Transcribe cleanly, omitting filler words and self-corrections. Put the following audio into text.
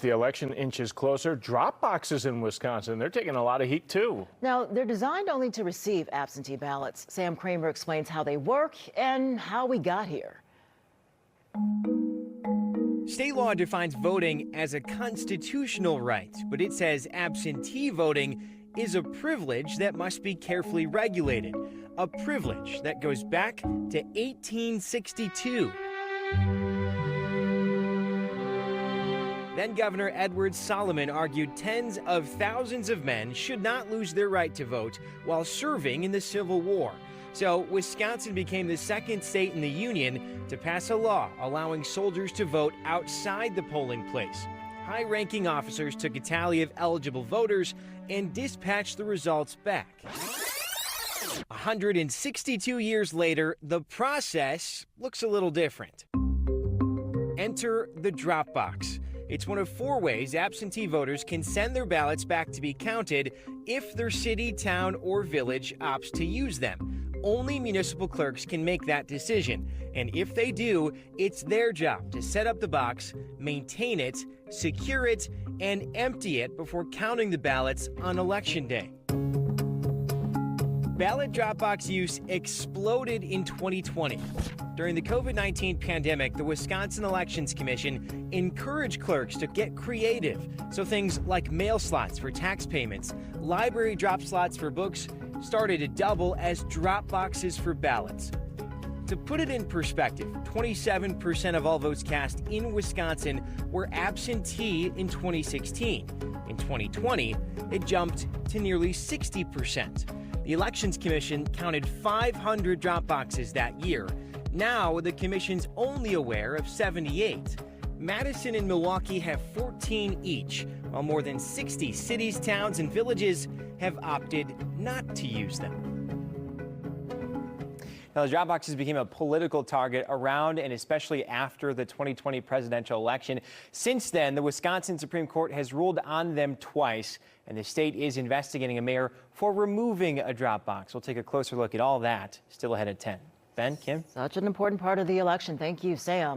The election inches closer. Drop boxes in Wisconsin, they're taking a lot of heat too. Now, they're designed only to receive absentee ballots. Sam Kramer explains how they work and how we got here. State law defines voting as a constitutional right, but it says absentee voting is a privilege that must be carefully regulated. A privilege that goes back to 1862. Then Governor Edward Solomon argued tens of thousands of men should not lose their right to vote while serving in the Civil War. So Wisconsin became the second state in the Union to pass a law allowing soldiers to vote outside the polling place. High-ranking officers took a tally of eligible voters and dispatched the results back. 162 years later, the process looks a little different. Enter the drop box. It's one of 4 ways absentee voters can send their ballots back to be counted if their city, town, or village opts to use them. Only municipal clerks can make that decision, and if they do, it's their job to set up the box, maintain it, secure it, and empty it before counting the ballots on Election Day. Ballot drop box use exploded in 2020. During the COVID-19 pandemic, the Wisconsin Elections Commission encouraged clerks to get creative. So things like mail slots for tax payments, library drop slots for books started to double as drop boxes for ballots. To put it in perspective, 27% of all votes cast in Wisconsin were absentee in 2016. In 2020, it jumped to nearly 60%. The Elections Commission counted 500 drop boxes that year. Now, the commission's only aware of 78. Madison and Milwaukee have 14 each, while more than 60 cities, towns, and villages have opted not to use them. Now, the drop boxes became a political target around and especially after the 2020 presidential election. Since then, the Wisconsin Supreme Court has ruled on them twice, and the state is investigating a mayor for removing a drop box. We'll take a closer look at all that still ahead at 10. Ben, Kim? Such an important part of the election. Thank you, Sam.